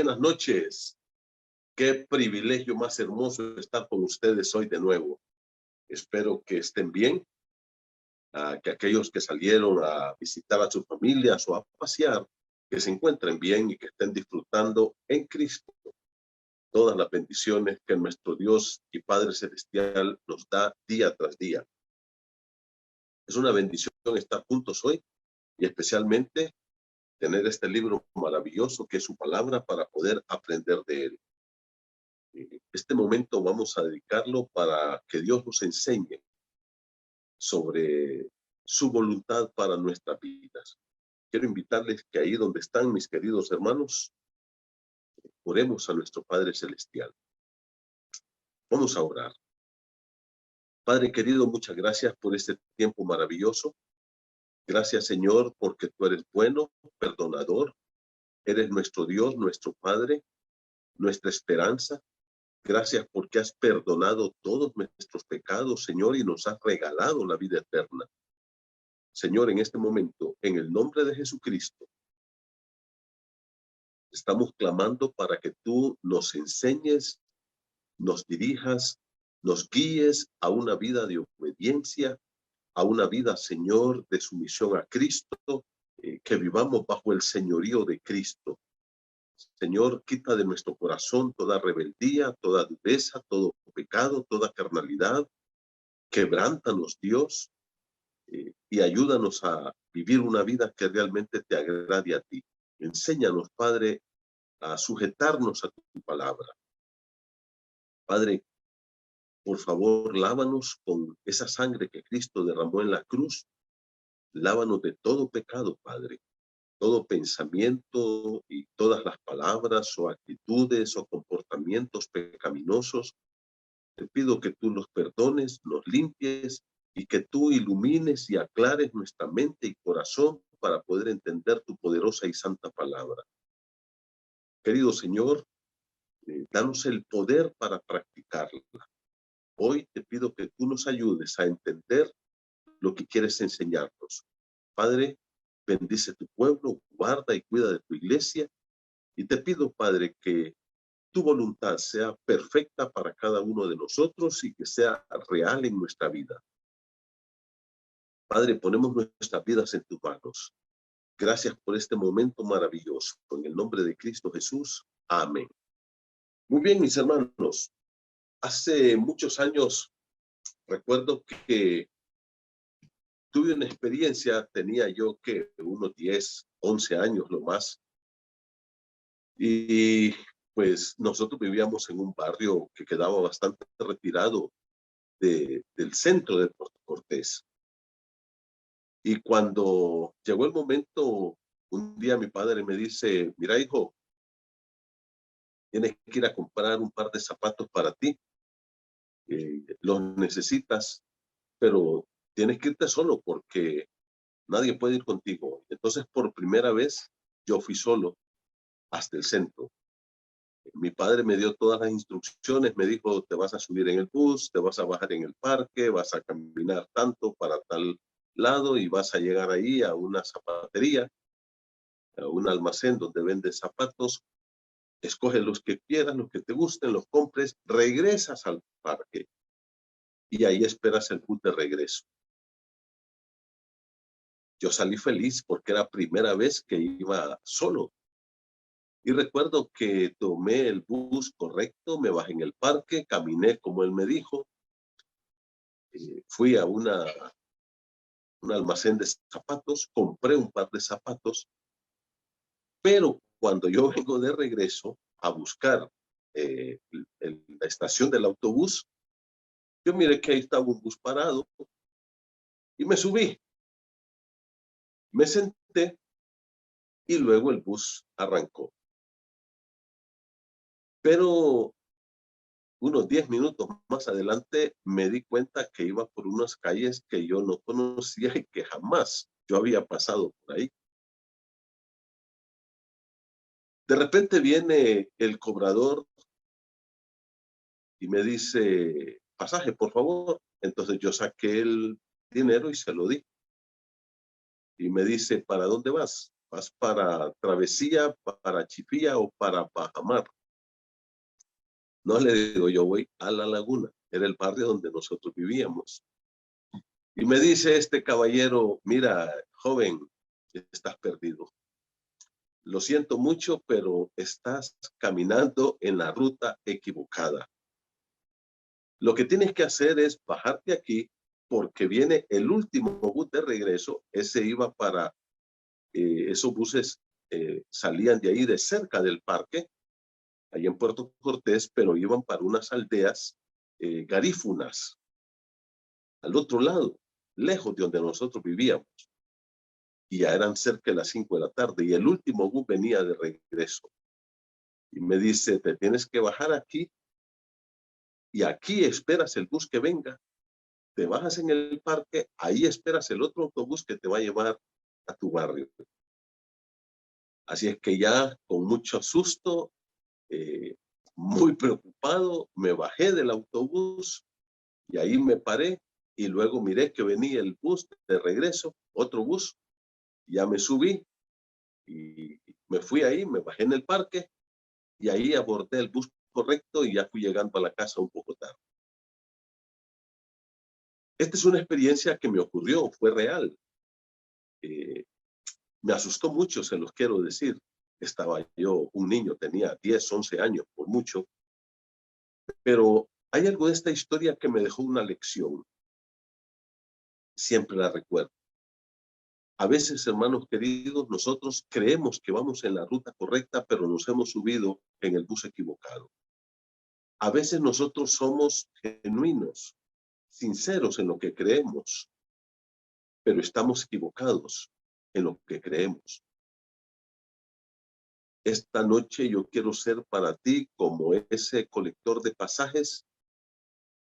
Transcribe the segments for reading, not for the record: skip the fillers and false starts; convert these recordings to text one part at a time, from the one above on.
Buenas noches. Qué privilegio más hermoso estar con ustedes hoy de nuevo. Espero que estén bien, que aquellos que salieron a visitar a sus familias o a pasear, que se encuentren bien y que estén disfrutando en Cristo todas las bendiciones que nuestro Dios y Padre Celestial nos da día tras día. Es una bendición estar juntos hoy y especialmente tener este libro maravilloso que es su palabra para poder aprender de él. Este momento vamos a dedicarlo para que Dios nos enseñe sobre su voluntad para nuestras vidas. Quiero invitarles que ahí donde están mis queridos hermanos, oremos a nuestro Padre Celestial. Vamos a orar. Padre querido, muchas gracias por este tiempo maravilloso. Gracias, Señor, porque tú eres bueno, perdonador. Eres nuestro Dios, nuestro Padre, nuestra esperanza. Gracias porque has perdonado todos nuestros pecados, Señor, y nos has regalado la vida eterna. Señor, en este momento, en el nombre de Jesucristo, estamos clamando para que tú nos enseñes, nos dirijas, nos guíes a una vida de obediencia, a una vida, Señor, de sumisión a Cristo, que vivamos bajo el señorío de Cristo. Señor, quita de nuestro corazón toda rebeldía, toda dureza, todo pecado, toda carnalidad. Quebrántanos, Dios, y ayúdanos a vivir una vida que realmente te agrade a ti. Enséñanos, Padre, a sujetarnos a tu palabra. Padre, por favor, lávanos con esa sangre que Cristo derramó en la cruz. Lávanos de todo pecado, Padre. Todo pensamiento y todas las palabras o actitudes o comportamientos pecaminosos. Te pido que tú los perdones, los limpies y que tú ilumines y aclares nuestra mente y corazón para poder entender tu poderosa y santa palabra. Querido Señor, danos el poder para practicarla. Hoy te pido que tú nos ayudes a entender lo que quieres enseñarnos. Padre, bendice tu pueblo, guarda y cuida de tu iglesia. Y te pido, Padre, que tu voluntad sea perfecta para cada uno de nosotros y que sea real en nuestra vida. Padre, ponemos nuestras vidas en tus manos. Gracias por este momento maravilloso. En el nombre de Cristo Jesús. Amén. Muy bien, mis hermanos. Hace muchos años recuerdo que tuve una experiencia, tenía yo que unos 10, 11 años lo más. Y pues nosotros vivíamos en un barrio que quedaba bastante retirado del centro de Puerto Cortés. Y cuando llegó el momento, un día mi padre me dice, mira hijo, tienes que ir a comprar un par de zapatos para ti. Los necesitas, pero tienes que irte solo porque nadie puede ir contigo. Entonces, por primera vez, yo fui solo hasta el centro. Mi padre me dio todas las instrucciones, me dijo, te vas a subir en el bus, te vas a bajar en el parque, vas a caminar tanto para tal lado y vas a llegar ahí a una zapatería, a un almacén donde venden zapatos, escoge los que quieras, los que te gusten, los compres, regresas al parque y ahí esperas el bus de regreso. Yo salí feliz porque era la primera vez que iba solo. Y recuerdo que tomé el bus correcto, me bajé en el parque, caminé como él me dijo, fui a un almacén de zapatos, compré un par de zapatos, pero cuando yo vengo de regreso a buscar la estación del autobús, yo miré que ahí estaba un bus parado y me subí, me senté y luego el bus arrancó. Pero unos 10 minutos más adelante me di cuenta que iba por unas calles que yo no conocía y que jamás yo había pasado por ahí. De repente viene el cobrador y me dice, pasaje, por favor. Entonces yo saqué el dinero y se lo di. Y me dice, ¿para dónde vas? vas para Travesía, para Chipía o para Bajamar. No, le digo, yo voy a La Laguna. Era el barrio donde nosotros vivíamos. Y me dice este caballero, mira, joven, estás perdido. Lo siento mucho, pero estás caminando en la ruta equivocada. Lo que tienes que hacer es bajarte aquí porque viene el último bus de regreso. Ese iba para, esos buses salían de ahí de cerca del parque, ahí en Puerto Cortés, pero iban para unas aldeas garífunas, al otro lado, lejos de donde nosotros vivíamos. Y ya eran cerca de las 5 de la tarde y el último bus venía de regreso. Y me dice, te tienes que bajar aquí y aquí esperas el bus que venga. Te bajas en el parque, ahí esperas el otro autobús que te va a llevar a tu barrio. Así es que ya con mucho susto, muy preocupado, me bajé del autobús y ahí me paré y luego miré que venía el bus de regreso, otro bus, ya me subí y me fui ahí, me bajé en el parque y ahí abordé el bus correcto y ya fui llegando a la casa un poco tarde. Esta es una experiencia que me ocurrió, fue real. Me asustó mucho, se los quiero decir. Estaba yo un niño, tenía 10, 11 años, por mucho. Pero hay algo de esta historia que me dejó una lección. Siempre la recuerdo. A veces, hermanos queridos, nosotros creemos que vamos en la ruta correcta, pero nos hemos subido en el bus equivocado. A veces nosotros somos genuinos, sinceros en lo que creemos, pero estamos equivocados en lo que creemos. Esta noche yo quiero ser para ti como ese colector de pasajes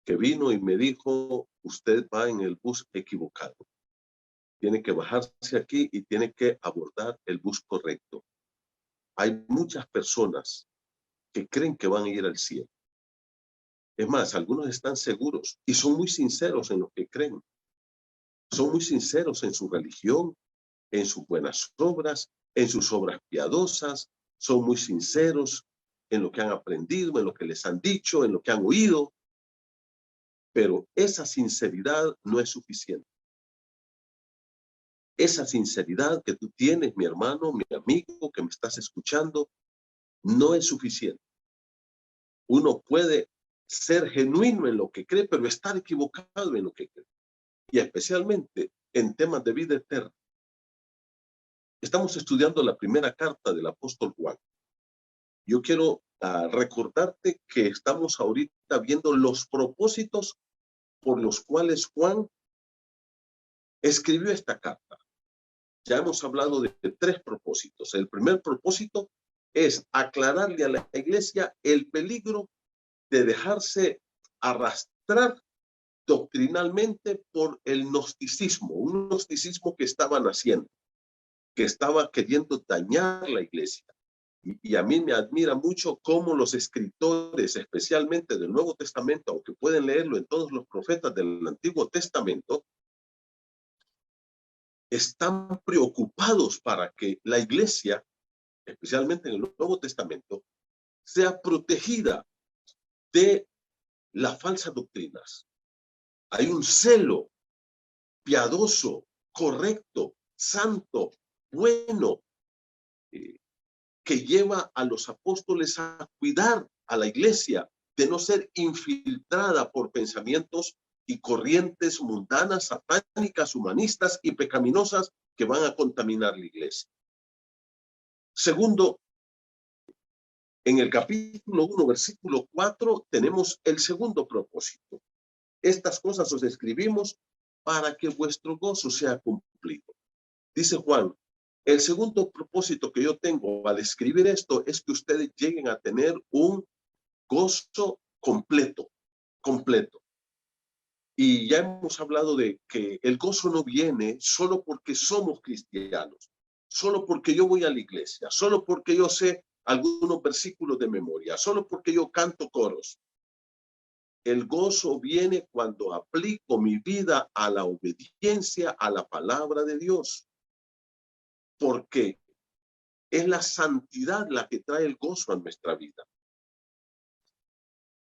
que vino y me dijo, usted va en el bus equivocado. Tiene que bajarse aquí y tiene que abordar el bus correcto. Hay muchas personas que creen que van a ir al cielo. Es más, algunos están seguros y son muy sinceros en lo que creen. Son muy sinceros en su religión, en sus buenas obras, en sus obras piadosas. Son muy sinceros en lo que han aprendido, en lo que les han dicho, en lo que han oído. Pero esa sinceridad no es suficiente. Esa sinceridad que tú tienes, mi hermano, mi amigo, que me estás escuchando, no es suficiente. Uno puede ser genuino en lo que cree, pero estar equivocado en lo que cree. Y especialmente en temas de vida eterna. Estamos estudiando la primera carta del apóstol Juan. Yo quiero recordarte que estamos ahorita viendo los propósitos por los cuales Juan escribió esta carta. Ya hemos hablado de 3 propósitos. El primer propósito es aclararle a la iglesia el peligro de dejarse arrastrar doctrinalmente por el gnosticismo, un gnosticismo que estaba naciendo, que estaba queriendo dañar la iglesia. Y a mí me admira mucho cómo los escritores, especialmente del Nuevo Testamento, aunque pueden leerlo en todos los profetas del Antiguo Testamento, están preocupados para que la iglesia, especialmente en el Nuevo Testamento, sea protegida de las falsas doctrinas. Hay un celo piadoso, correcto, santo, bueno, que lleva a los apóstoles a cuidar a la iglesia de no ser infiltrada por pensamientos y corrientes mundanas, satánicas, humanistas y pecaminosas que van a contaminar la iglesia. Segundo, en el capítulo 1, versículo 4, tenemos el segundo propósito. Estas cosas os escribimos para que vuestro gozo sea cumplido. Dice Juan, el segundo propósito que yo tengo al escribir esto es que ustedes lleguen a tener un gozo completo. Y ya hemos hablado de que el gozo no viene solo porque somos cristianos, solo porque yo voy a la iglesia, solo porque yo sé algunos versículos de memoria, solo porque yo canto coros. El gozo viene cuando aplico mi vida a la obediencia a la palabra de Dios. Porque Es la santidad la que trae el gozo a nuestra vida.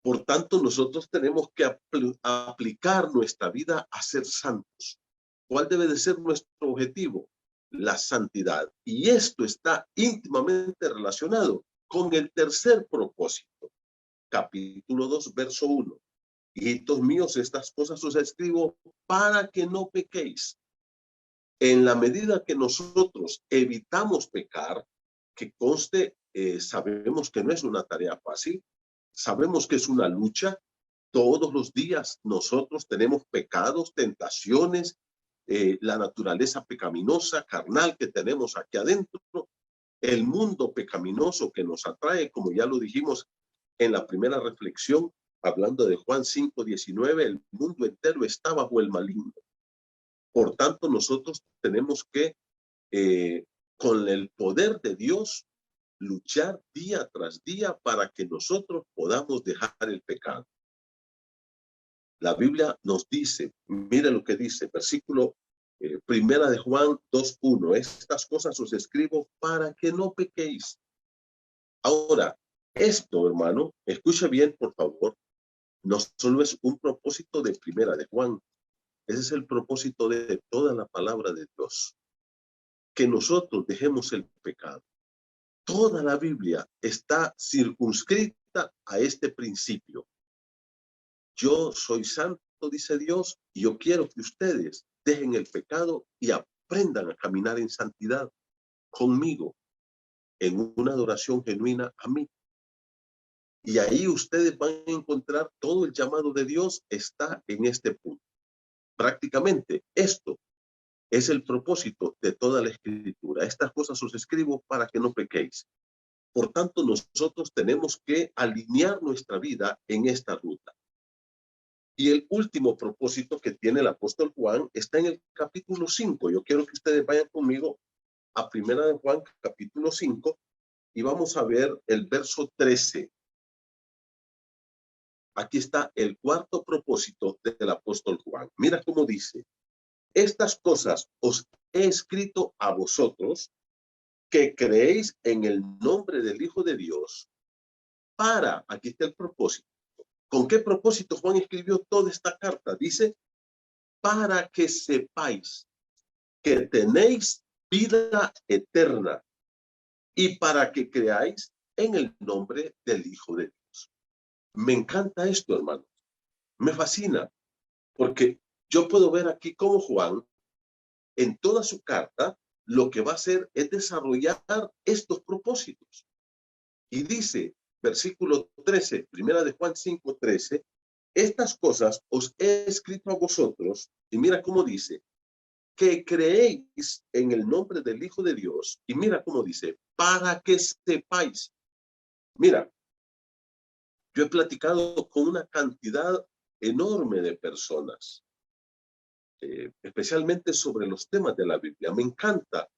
Por tanto, nosotros tenemos que aplicar nuestra vida a ser santos. ¿Cuál debe de ser nuestro objetivo? La santidad. Y esto está íntimamente relacionado con el tercer propósito. Capítulo 2, verso 1. Hijitos míos, estas cosas os escribo para que no pequéis. En la medida que nosotros evitamos pecar, que conste, sabemos que no es una tarea fácil, sabemos que es una lucha. Todos los días nosotros tenemos pecados, tentaciones, la naturaleza pecaminosa, carnal que tenemos aquí adentro, el mundo pecaminoso que nos atrae, como ya lo dijimos en la primera reflexión, hablando de Juan 5:19, el mundo entero está bajo el maligno. Por tanto, nosotros tenemos que, con el poder de Dios, luchar día tras día para que nosotros podamos dejar el pecado. La Biblia nos dice, mire lo que dice, versículo primera de Juan 2:1, estas cosas os escribo para que no pequéis. Ahora, esto, hermano, escuche bien, por favor, no solo es un propósito de primera de Juan, ese es el propósito de toda la palabra de Dios, que nosotros dejemos el pecado. Toda la Biblia está circunscrita a este principio. Yo soy santo, dice Dios, y yo quiero que ustedes dejen el pecado y aprendan a caminar en santidad conmigo, en una adoración genuina a mí. Y ahí ustedes van a encontrar todo el llamado de Dios está en este punto. Prácticamente esto es el propósito de toda la escritura. Estas cosas os escribo para que no pequéis. Por tanto, nosotros tenemos que alinear nuestra vida en esta ruta. Y el último propósito que tiene el apóstol Juan está en el capítulo 5. Yo quiero que ustedes vayan conmigo a primera de Juan, capítulo 5, y vamos a ver el verso 13. Aquí está el cuarto propósito del apóstol Juan. Mira cómo dice, estas cosas os he escrito a vosotros que creéis en el nombre del Hijo de Dios para, aquí está el propósito. ¿Con qué propósito Juan escribió toda esta carta? Dice, para que sepáis que tenéis vida eterna y para que creáis en el nombre del Hijo de Dios. Me encanta esto, hermano. Me fascina, porque yo puedo ver aquí cómo Juan, en toda su carta, lo que va a hacer es desarrollar estos propósitos. Y dice, versículo 13, primera de Juan 5:13, estas cosas os he escrito a vosotros, y mira cómo dice, que creéis en el nombre del Hijo de Dios, y mira cómo dice, para que sepáis. Mira, yo he platicado con una cantidad enorme de personas, especialmente sobre los temas de la Biblia. Me encanta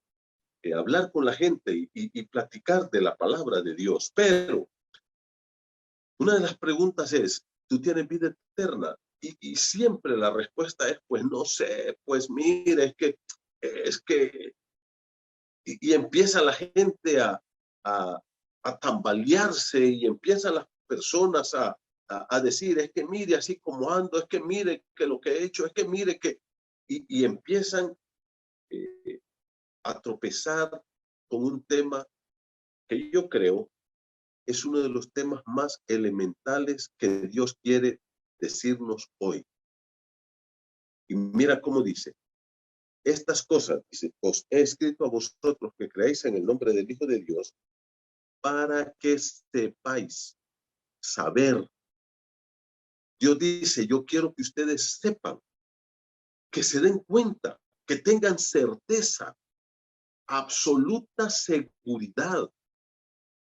hablar con la gente y platicar de la palabra de Dios, pero una de las preguntas es, ¿tú tienes vida eterna? Y siempre la respuesta es, pues no sé, pues mire, y empieza la gente a tambalearse y empiezan las personas a decir, es que mire así como ando, es que mire que lo que he hecho, es que mire que, y empiezan a tropezar con un tema que yo creo es uno de los temas más elementales que Dios quiere decirnos hoy. Y mira cómo dice, estas cosas, dice, os he escrito a vosotros que creéis en el nombre del Hijo de Dios, para que sepáis, saber. Dios dice, yo quiero que ustedes sepan, que se den cuenta, que tengan certeza, absoluta seguridad,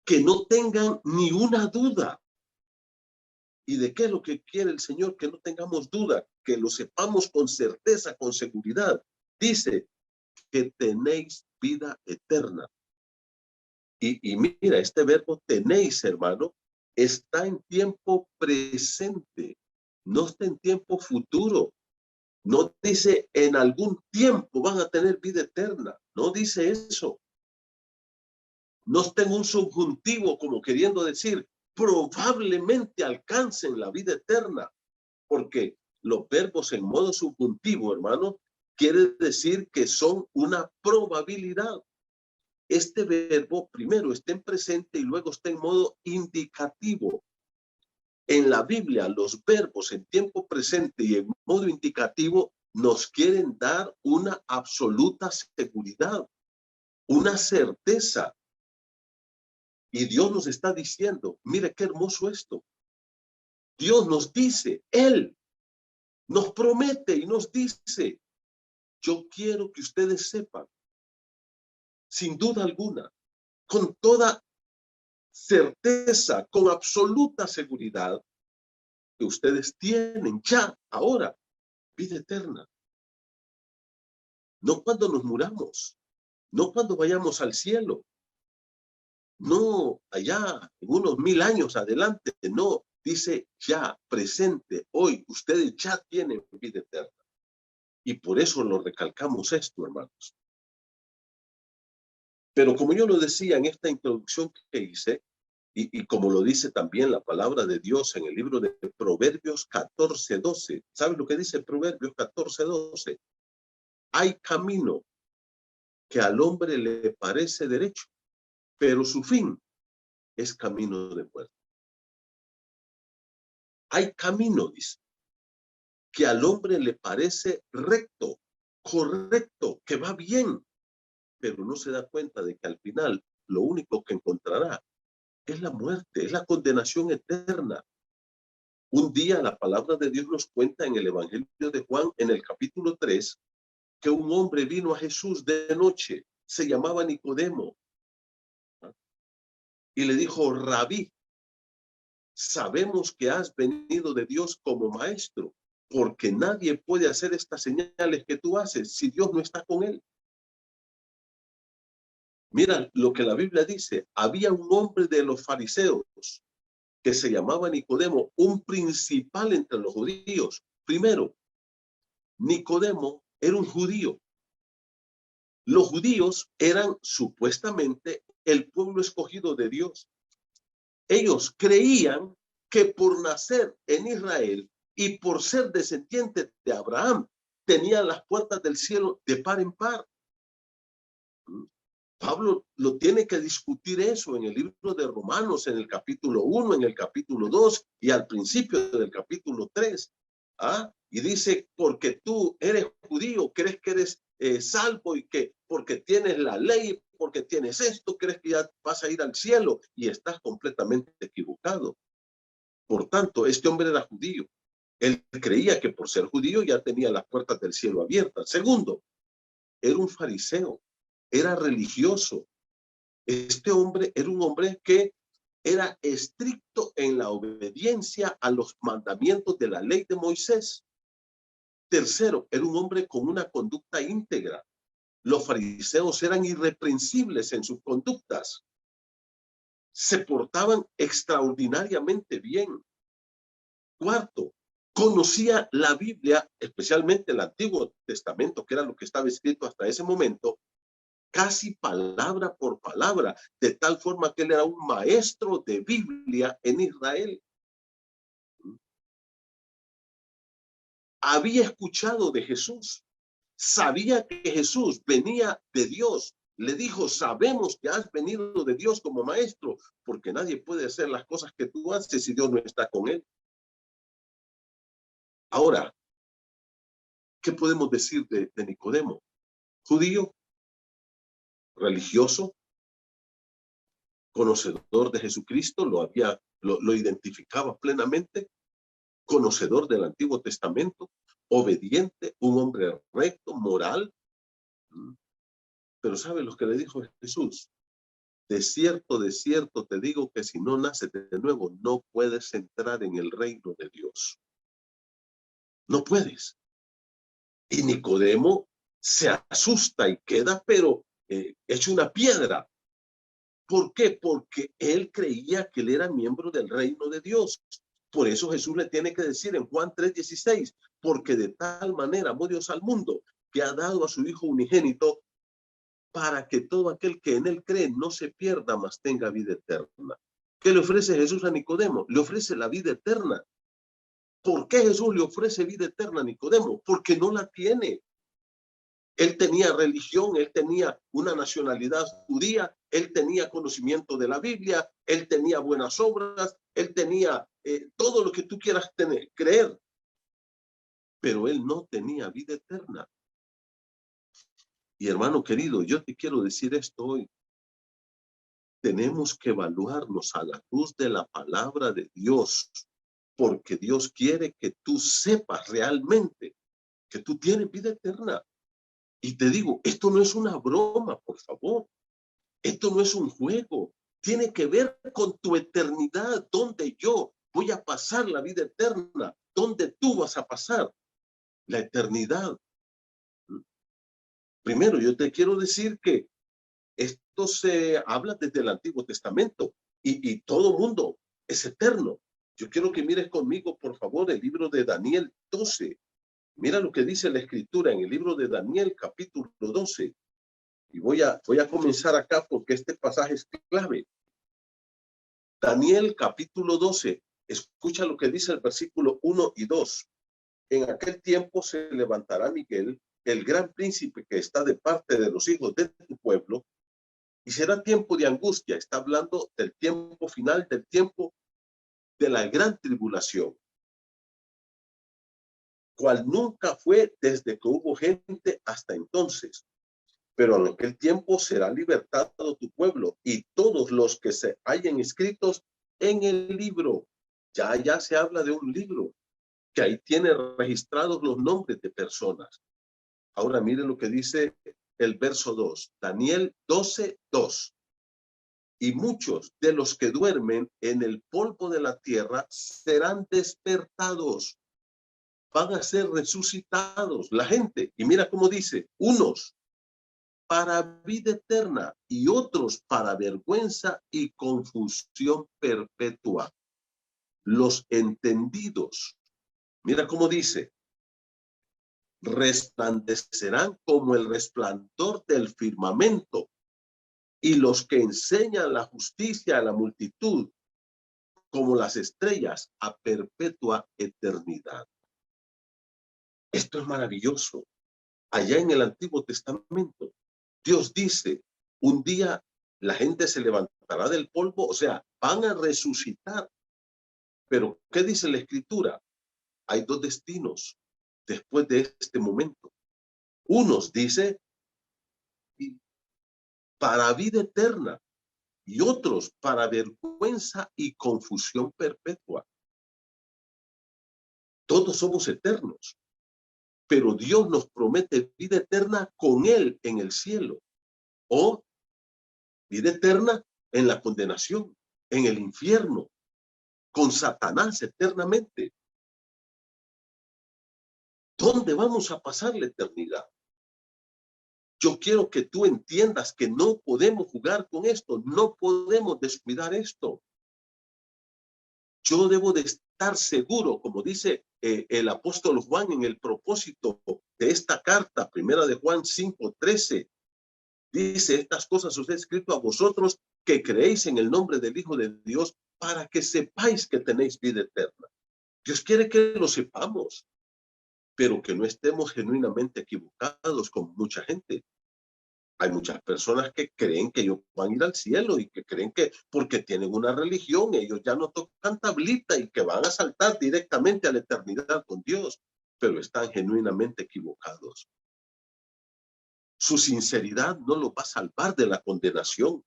que no tengan ni una duda. ¿Y de qué es lo que quiere el Señor? Que no tengamos duda, que lo sepamos con certeza, con seguridad. Dice que tenéis vida eterna. Y mira, este verbo tenéis, hermano, está en tiempo presente, no está en tiempo futuro. No dice en algún tiempo van a tener vida eterna, no dice eso. No está en un subjuntivo como queriendo decir, probablemente alcancen la vida eterna, porque los verbos en modo subjuntivo, hermano, quiere decir que son una probabilidad. Este verbo primero está en presente y luego está en modo indicativo. En la Biblia, los verbos en tiempo presente y en modo indicativo nos quieren dar una absoluta seguridad, una certeza. Y Dios nos está diciendo, mire qué hermoso esto. Dios nos dice, Él nos promete y nos dice, yo quiero que ustedes sepan, sin duda alguna, con toda certeza, con absoluta seguridad, que ustedes tienen ya, ahora, vida eterna. No cuando nos muramos, no cuando vayamos al cielo, no allá en unos 1000 años adelante, no, dice ya, presente, hoy, ustedes ya tienen vida eterna. Y por eso lo recalcamos esto, hermanos. Pero como yo lo decía en esta introducción que hice, y como lo dice también la palabra de Dios en el libro de Proverbios 14:12, ¿sabes lo que dice Proverbios 14:12? Hay camino que al hombre le parece derecho, pero su fin es camino de muerte. Hay camino, dice, que al hombre le parece recto, correcto, que va bien, pero no se da cuenta de que al final lo único que encontrará es la muerte, es la condenación eterna. Un día la palabra de Dios nos cuenta en el Evangelio de Juan, en el capítulo 3, que un hombre vino a Jesús de noche, se llamaba Nicodemo, y le dijo, Rabí, sabemos que has venido de Dios como maestro, porque nadie puede hacer estas señales que tú haces si Dios no está con él. Mira lo que la Biblia dice, había un hombre de los fariseos que se llamaba Nicodemo, un principal entre los judíos. Primero, Nicodemo era un judío. Los judíos eran supuestamente el pueblo escogido de Dios. Ellos creían que por nacer en Israel y por ser descendiente de Abraham, tenían las puertas del cielo de par en par. Pablo lo tiene que discutir eso en el libro de Romanos, en el capítulo 1, en el capítulo 2 y al principio del capítulo 3. Y dice, porque tú eres judío, crees que eres salvo y que porque tienes la ley, porque tienes esto, crees que ya vas a ir al cielo y estás completamente equivocado. Por tanto, este hombre era judío. Él creía que por ser judío ya tenía las puertas del cielo abiertas. Segundo, era un fariseo, era religioso. Este hombre era un hombre que era estricto en la obediencia a los mandamientos de la ley de Moisés. Tercero, era un hombre con una conducta íntegra. Los fariseos eran irreprensibles en sus conductas. Se portaban extraordinariamente bien. Cuarto, conocía la Biblia, especialmente el Antiguo Testamento, que era lo que estaba escrito hasta ese momento, casi palabra por palabra, de tal forma que él era un maestro de Biblia en Israel. Había escuchado de Jesús, sabía que Jesús venía de Dios. Le dijo, sabemos que has venido de Dios como maestro, porque nadie puede hacer las cosas que tú haces si Dios no está con él. Ahora, ¿qué podemos decir de Nicodemo? Judío, religioso, conocedor de Jesucristo, lo identificaba plenamente, conocedor del Antiguo Testamento, obediente, un hombre recto, moral. Pero ¿sabe lo que le dijo Jesús? De cierto te digo que si no naces de nuevo, no puedes entrar en el reino de Dios. No puedes. Y Nicodemo se asusta y queda, pero hecho una piedra. ¿Por qué? Porque él creía que él era miembro del reino de Dios. Por eso Jesús le tiene que decir en Juan 3:16, porque de tal manera amó Dios al mundo que ha dado a su Hijo unigénito para que todo aquel que en él cree no se pierda, mas tenga vida eterna. ¿Qué le ofrece Jesús a Nicodemo? Le ofrece la vida eterna. ¿Por qué Jesús le ofrece vida eterna a Nicodemo? Porque no la tiene. Él tenía religión, él tenía una nacionalidad judía, él tenía conocimiento de la Biblia, él tenía buenas obras, él tenía todo lo que tú quieras tener, creer. Pero él no tenía vida eterna. Y hermano querido, yo te quiero decir esto hoy. Tenemos que evaluarnos a la luz de la palabra de Dios, porque Dios quiere que tú sepas realmente que tú tienes vida eterna. Y te digo, esto no es una broma, por favor. Esto no es un juego. Tiene que ver con tu eternidad, donde yo voy a pasar la vida eterna, donde tú vas a pasar la eternidad. Primero, yo te quiero decir que esto se habla desde el Antiguo Testamento y todo mundo es eterno. Yo quiero que mires conmigo, por favor, el libro de Daniel 12. Mira lo que dice la Escritura en el libro de Daniel, capítulo 12. Y voy a comenzar acá porque este pasaje es clave. Daniel, capítulo 12. Escucha lo que dice el versículo 1 y 2. En aquel tiempo se levantará Miguel, el gran príncipe que está de parte de los hijos de tu pueblo, y será tiempo de angustia. Está hablando del tiempo final, del tiempo de la gran tribulación, cual nunca fue desde que hubo gente hasta entonces. Pero en aquel tiempo será libertado tu pueblo y todos los que se hayan escritos en el libro. Ya se habla de un libro que ahí tiene registrados los nombres de personas. Ahora miren lo que dice el verso 2, Daniel 12, 2. Y muchos de los que duermen en el polvo de la tierra serán despertados, van a ser resucitados la gente. Y mira cómo dice, unos para vida eterna y otros para vergüenza y confusión perpetua. Los entendidos, mira cómo dice, resplandecerán como el resplandor del firmamento, y los que enseñan la justicia a la multitud como las estrellas a perpetua eternidad. Esto es maravilloso. Allá en el Antiguo Testamento, Dios dice, un día la gente se levantará del polvo, o sea, van a resucitar. Pero, ¿qué dice la Escritura? Hay dos destinos después de este momento. Unos dice para vida eterna y otros para vergüenza y confusión perpetua. Todos somos eternos, pero Dios nos promete vida eterna con Él en el cielo o vida eterna en la condenación, en el infierno, con Satanás eternamente. ¿Dónde vamos a pasar la eternidad? Yo quiero que tú entiendas que no podemos jugar con esto, no podemos descuidar esto. Yo debo de estar seguro, como dice el apóstol Juan en el propósito de esta carta, primera de Juan 5:13. Dice, estas cosas os he escrito a vosotros que creéis en el nombre del Hijo de Dios para que sepáis que tenéis vida eterna. Dios quiere que lo sepamos, pero que no estemos genuinamente equivocados con mucha gente. Hay muchas personas que creen que ellos van a ir al cielo y que creen que porque tienen una religión, ellos ya no tocan tablita y que van a saltar directamente a la eternidad con Dios, pero están genuinamente equivocados. Su sinceridad no los va a salvar de la condenación.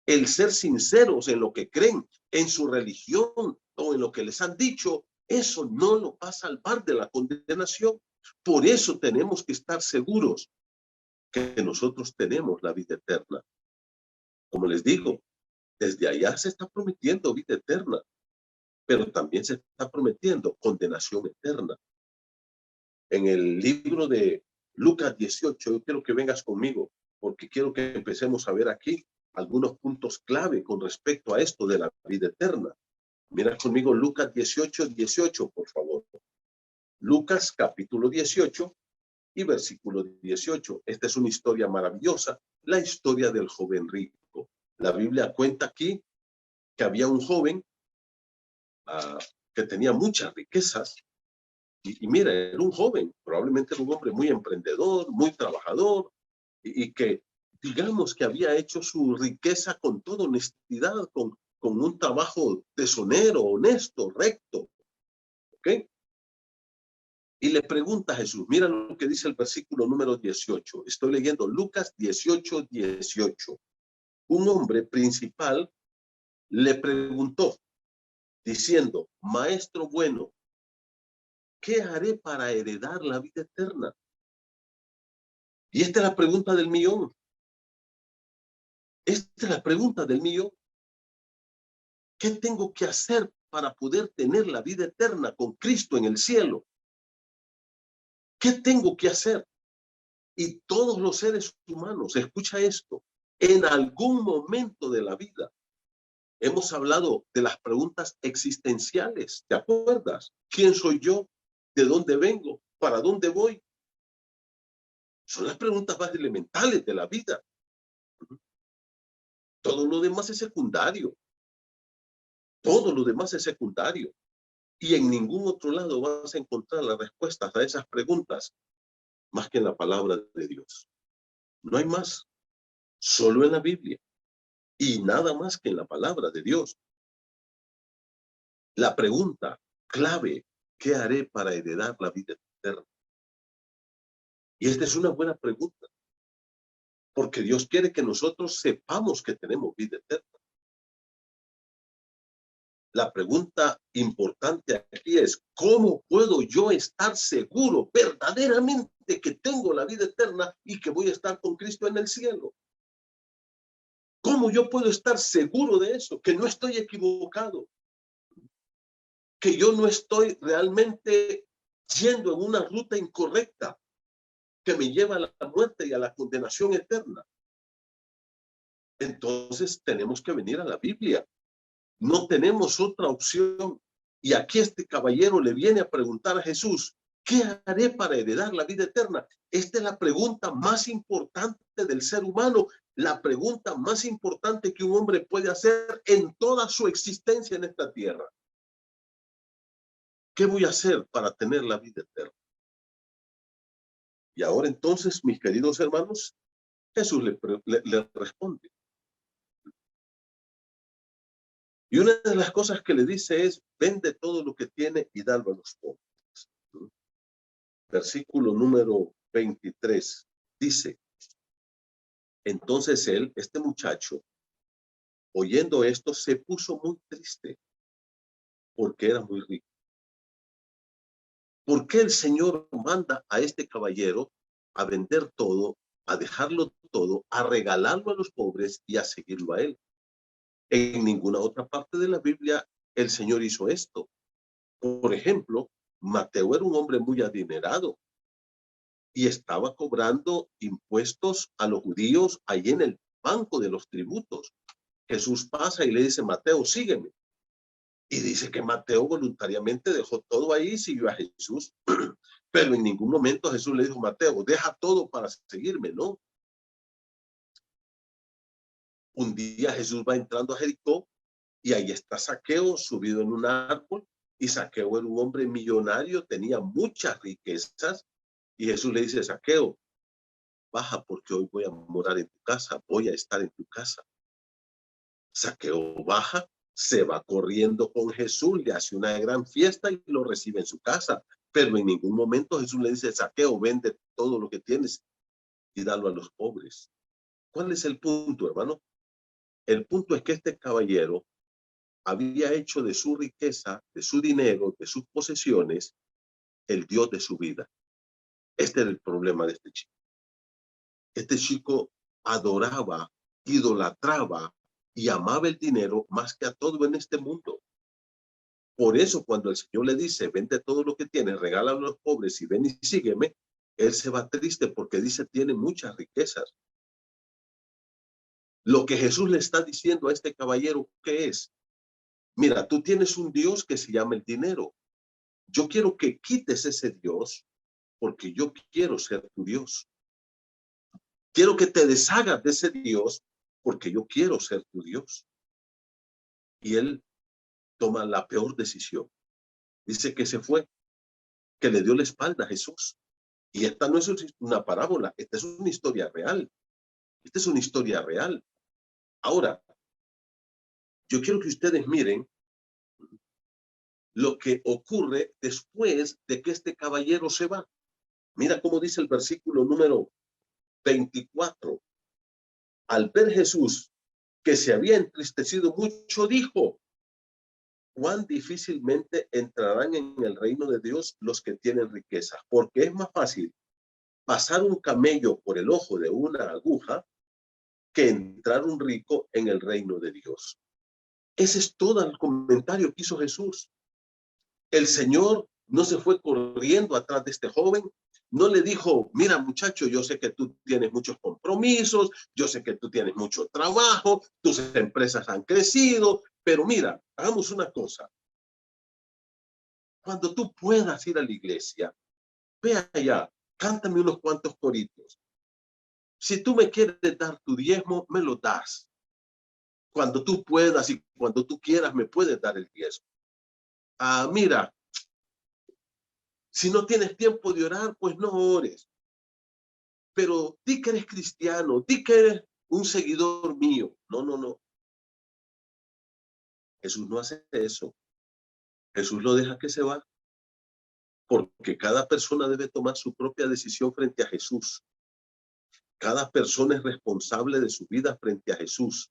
El ser sinceros en lo que creen, en su religión o en lo que les han dicho, eso no los va a salvar de la condenación. Por eso tenemos que estar seguros que nosotros tenemos la vida eterna. Como les digo, desde allá se está prometiendo vida eterna, pero también se está prometiendo condenación eterna. En el libro de Lucas 18, yo quiero que vengas conmigo, porque quiero que empecemos a ver aquí algunos puntos clave con respecto a esto de la vida eterna. Mira conmigo Lucas 18, 18, por favor. Lucas capítulo 18, Y versículo 18, esta es una historia maravillosa, la historia del joven rico. La Biblia cuenta aquí que había un joven que tenía muchas riquezas. Y mira, era un joven, probablemente era un hombre muy emprendedor, muy trabajador, y que digamos que había hecho su riqueza con toda honestidad, con un trabajo deshonero, honesto, recto. ¿Ok? Y le pregunta a Jesús, mira lo que dice el versículo número 18. Estoy leyendo Lucas 18, 18. Un hombre principal le preguntó, diciendo, maestro bueno, ¿qué haré para heredar la vida eterna? Y esta es la pregunta del millón. Esta es la pregunta del millón. ¿Qué tengo que hacer para poder tener la vida eterna con Cristo en el cielo? ¿Qué tengo que hacer? Y todos los seres humanos, escucha esto, en algún momento de la vida, hemos hablado de las preguntas existenciales, ¿te acuerdas? ¿Quién soy yo? ¿De dónde vengo? ¿Para dónde voy? Son las preguntas más elementales de la vida. Todo lo demás es secundario. Todo lo demás es secundario. Y en ningún otro lado vas a encontrar las respuestas a esas preguntas más que en la palabra de Dios. No hay más. Solo en la Biblia. Y nada más que en la palabra de Dios. La pregunta clave, ¿qué haré para heredar la vida eterna? Y esta es una buena pregunta. Porque Dios quiere que nosotros sepamos que tenemos vida eterna. La pregunta importante aquí es, ¿cómo puedo yo estar seguro verdaderamente que tengo la vida eterna y que voy a estar con Cristo en el cielo? ¿Cómo yo puedo estar seguro de eso? Que no estoy equivocado. Que yo no estoy realmente yendo en una ruta incorrecta que me lleva a la muerte y a la condenación eterna. Entonces tenemos que venir a la Biblia. No tenemos otra opción. Y aquí este caballero le viene a preguntar a Jesús, ¿qué haré para heredar la vida eterna? Esta es la pregunta más importante del ser humano, la pregunta más importante que un hombre puede hacer en toda su existencia en esta tierra. ¿Qué voy a hacer para tener la vida eterna? Y ahora entonces, mis queridos hermanos, Jesús le responde. Y una de las cosas que le dice es, vende todo lo que tiene y dalo a los pobres. Versículo número 23, dice, entonces él, este muchacho, oyendo esto, se puso muy triste porque era muy rico. ¿Por qué el Señor manda a este caballero a vender todo, a dejarlo todo, a regalarlo a los pobres y a seguirlo a él? En ninguna otra parte de la Biblia el Señor hizo esto. Por ejemplo, Mateo era un hombre muy adinerado y estaba cobrando impuestos a los judíos ahí en el banco de los tributos. Jesús pasa y le dice, Mateo, sígueme. Y dice que Mateo voluntariamente dejó todo ahí y siguió a Jesús. Pero en ningún momento Jesús le dijo, Mateo, deja todo para seguirme, ¿no? Un día Jesús va entrando a Jericó y ahí está Zaqueo subido en un árbol. Y Zaqueo era un hombre millonario, tenía muchas riquezas. Y Jesús le dice, Zaqueo, baja porque hoy voy a morar en tu casa, voy a estar en tu casa. Zaqueo baja, se va corriendo con Jesús, le hace una gran fiesta y lo recibe en su casa. Pero en ningún momento Jesús le dice, Zaqueo, vende todo lo que tienes y dalo a los pobres. ¿Cuál es el punto, hermano? El punto es que este caballero había hecho de su riqueza, de su dinero, de sus posesiones, el Dios de su vida. Este era el problema de este chico. Este chico adoraba, idolatraba y amaba el dinero más que a todo en este mundo. Por eso cuando el Señor le dice, vende todo lo que tienes, regálalo a los pobres y ven y sígueme, él se va triste porque dice, tiene muchas riquezas. Lo que Jesús le está diciendo a este caballero, ¿qué es? Mira, tú tienes un Dios que se llama el dinero. Yo quiero que quites ese Dios porque yo quiero ser tu Dios. Quiero que te deshagas de ese Dios, porque yo quiero ser tu Dios. Y él toma la peor decisión. Dice que se fue, que le dio la espalda a Jesús. Y esta no es una parábola, esta es una historia real. Esta es una historia real. Ahora, yo quiero que ustedes miren lo que ocurre después de que este caballero se va. Mira cómo dice el versículo número 24. Al ver Jesús que se había entristecido mucho, dijo: cuán difícilmente entrarán en el reino de Dios los que tienen riqueza, porque es más fácil pasar un camello por el ojo de una aguja que entrar un rico en el reino de Dios. Ese es todo el comentario que hizo Jesús. El Señor no se fue corriendo atrás de este joven, no le dijo: mira muchacho, yo sé que tú tienes muchos compromisos, yo sé que tú tienes mucho trabajo, tus empresas han crecido, pero mira, hagamos una cosa. Cuando tú puedas ir a la iglesia, ve allá, cántame unos cuantos coritos. Si tú me quieres dar tu diezmo, me lo das. Cuando tú puedas y cuando tú quieras, me puedes dar el diezmo. Mira, si no tienes tiempo de orar, pues no ores. Pero di que eres cristiano, di que eres un seguidor mío. No, no, no. Jesús no hace eso. Jesús lo deja que se va. Porque cada persona debe tomar su propia decisión frente a Jesús. Cada persona es responsable de su vida frente a Jesús.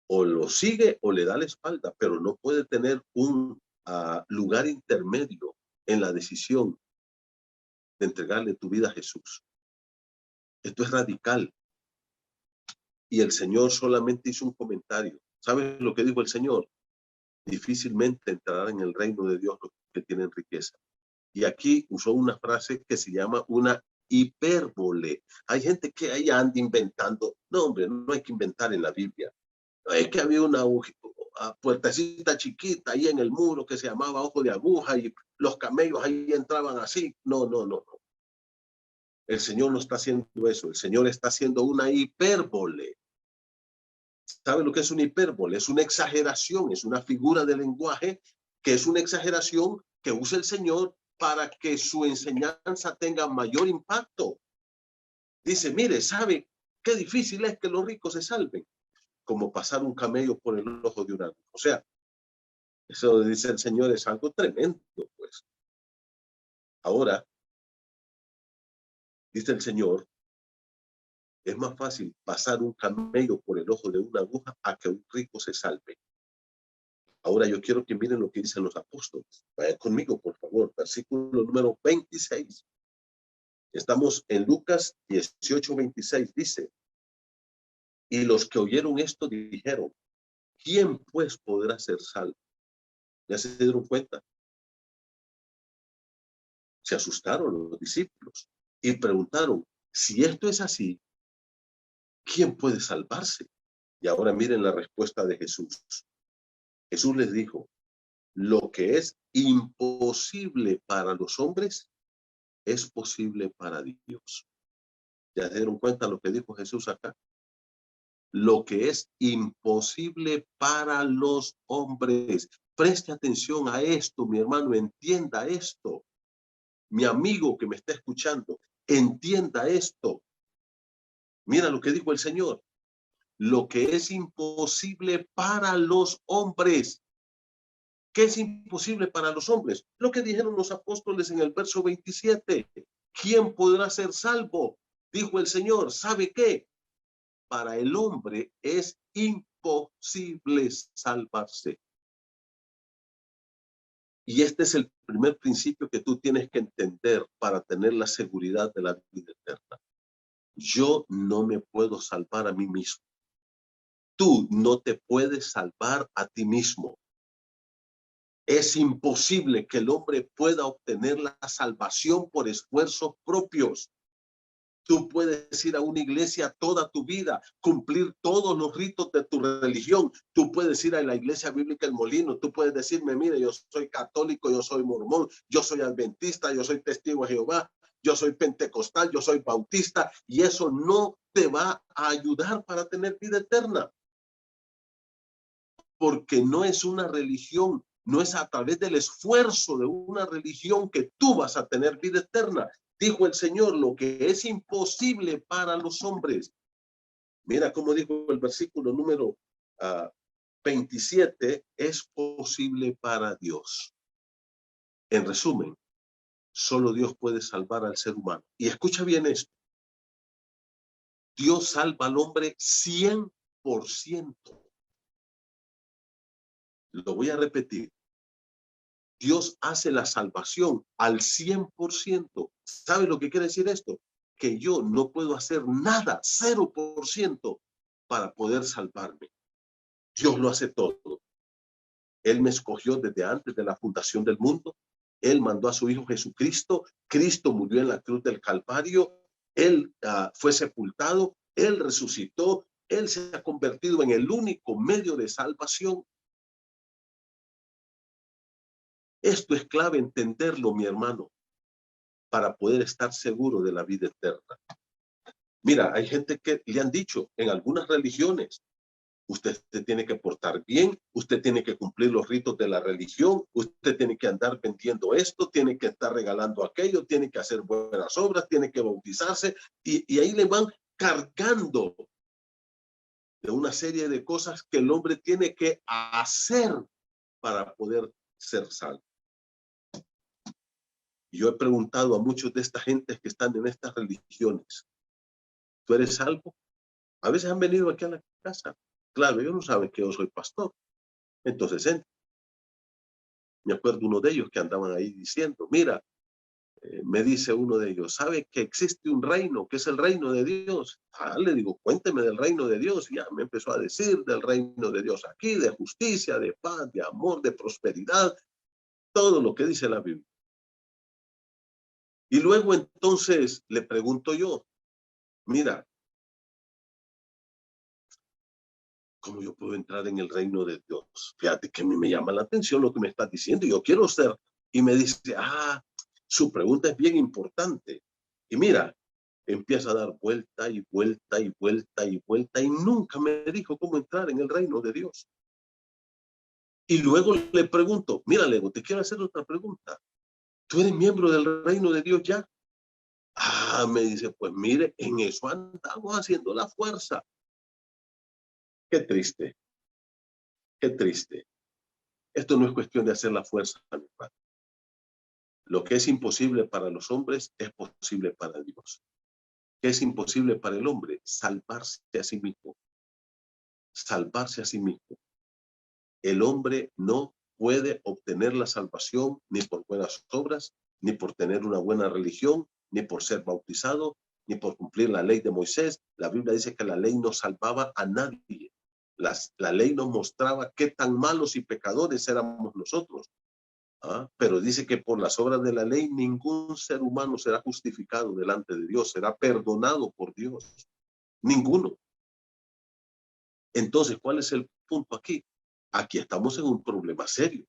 O lo sigue o le da la espalda, pero no puede tener un lugar intermedio en la decisión de entregarle tu vida a Jesús. Esto es radical. Y el Señor solamente hizo un comentario. ¿Sabes lo que dijo el Señor? Difícilmente entrarán en el reino de Dios los que tienen riqueza. Y aquí usó una frase que se llama una hipérbole. Hay gente que ahí anda inventando. No, hombre, no hay que inventar en la Biblia. Es que había una puertecita chiquita ahí en el muro que se llamaba ojo de aguja y los camellos ahí entraban así. No, no, no, no. El Señor no está haciendo eso. El Señor está haciendo una hipérbole. ¿Sabe lo que es una hipérbole? Es una exageración, es una figura de lenguaje que es una exageración que usa el Señor para que su enseñanza tenga mayor impacto. Dice, mire, ¿sabe qué difícil es que los ricos se salven? Como pasar un camello por el ojo de una aguja. O sea, eso dice el Señor es algo tremendo, pues. Ahora, dice el Señor, es más fácil pasar un camello por el ojo de una aguja a que un rico se salve. Ahora yo quiero que miren lo que dicen los apóstoles. Vayan conmigo, por favor. Versículo número 26. Estamos en Lucas 18:26. Dice, y los que oyeron esto dijeron, ¿quién pues podrá ser salvo? ¿Ya se dieron cuenta? Se asustaron los discípulos y preguntaron, si esto es así, ¿quién puede salvarse? Y ahora miren la respuesta de Jesús. Jesús les dijo, lo que es imposible para los hombres es posible para Dios. ¿Ya se dieron cuenta lo que dijo Jesús acá? Lo que es imposible para los hombres. Preste atención a esto, mi hermano, entienda esto. Mi amigo que me está escuchando, entienda esto. Mira lo que dijo el Señor. Lo que es imposible para los hombres. ¿Qué es imposible para los hombres? Lo que dijeron los apóstoles en el verso 27. ¿Quién podrá ser salvo? Dijo el Señor. ¿Sabe qué? Para el hombre es imposible salvarse. Y este es el primer principio que tú tienes que entender para tener la seguridad de la vida eterna. Yo no me puedo salvar a mí mismo. Tú no te puedes salvar a ti mismo. Es imposible que el hombre pueda obtener la salvación por esfuerzos propios. Tú puedes ir a una iglesia toda tu vida, cumplir todos los ritos de tu religión. Tú puedes ir a la iglesia bíblica El Molino. Tú puedes decirme, mire, yo soy católico, yo soy mormón, yo soy adventista, yo soy testigo de Jehová, yo soy pentecostal, yo soy bautista. Y eso no te va a ayudar para tener vida eterna. Porque no es una religión, no es a través del esfuerzo de una religión que tú vas a tener vida eterna. Dijo el Señor, lo que es imposible para los hombres. Mira cómo dijo el versículo número 27, es posible para Dios. En resumen, solo Dios puede salvar al ser humano. Y escucha bien esto. Dios salva al hombre 100%. Lo voy a repetir. Dios hace la salvación al 100%. ¿Sabe lo que quiere decir esto? Que yo no puedo hacer nada, 0%, para poder salvarme. Dios lo hace todo. Él me escogió desde antes de la fundación del mundo. Él mandó a su Hijo Jesucristo. Cristo murió en la cruz del Calvario. Él fue sepultado. Él resucitó. Él se ha convertido en el único medio de salvación. Esto es clave entenderlo, mi hermano, para poder estar seguro de la vida eterna. Mira, hay gente que le han dicho en algunas religiones, usted se tiene que portar bien, usted tiene que cumplir los ritos de la religión, usted tiene que andar vendiendo esto, tiene que estar regalando aquello, tiene que hacer buenas obras, tiene que bautizarse, y ahí le van cargando de una serie de cosas que el hombre tiene que hacer para poder ser salvo. Yo he preguntado a muchos de estas gentes que están en estas religiones, ¿tú eres salvo? A veces han venido aquí a la casa. Claro, ellos no saben que yo soy pastor. Entonces, me acuerdo uno de ellos que andaban ahí diciendo, mira, me dice uno de ellos, ¿sabe que existe un reino, que es el reino de Dios? Le digo, cuénteme del reino de Dios. Y ya me empezó a decir del reino de Dios aquí, de justicia, de paz, de amor, de prosperidad, todo lo que dice la Biblia. Y luego entonces le pregunto yo, mira, ¿cómo yo puedo entrar en el reino de Dios? Fíjate que a mí me llama la atención lo que me estás diciendo. Yo quiero ser. Y me dice, su pregunta es bien importante. Y mira, empieza a dar vuelta y vuelta y vuelta y vuelta y nunca me dijo cómo entrar en el reino de Dios. Y luego le pregunto, mira, Lego, te quiero hacer otra pregunta. ¿Tú eres miembro del reino de Dios ya? Me dice, pues mire, en eso andamos haciendo la fuerza. Qué triste, qué triste. Esto no es cuestión de hacer la fuerza, mi padre. Lo que es imposible para los hombres es posible para Dios. ¿Qué es imposible para el hombre? Salvarse a sí mismo. Salvarse a sí mismo. El hombre no puede obtener la salvación ni por buenas obras, ni por tener una buena religión, ni por ser bautizado, ni por cumplir la ley de Moisés. La Biblia dice que la ley no salvaba a nadie. La ley nos mostraba qué tan malos y pecadores éramos nosotros. Pero dice que por las obras de la ley ningún ser humano será justificado delante de Dios, será perdonado por Dios. Ninguno. Entonces, ¿cuál es el punto aquí? Aquí estamos en un problema serio.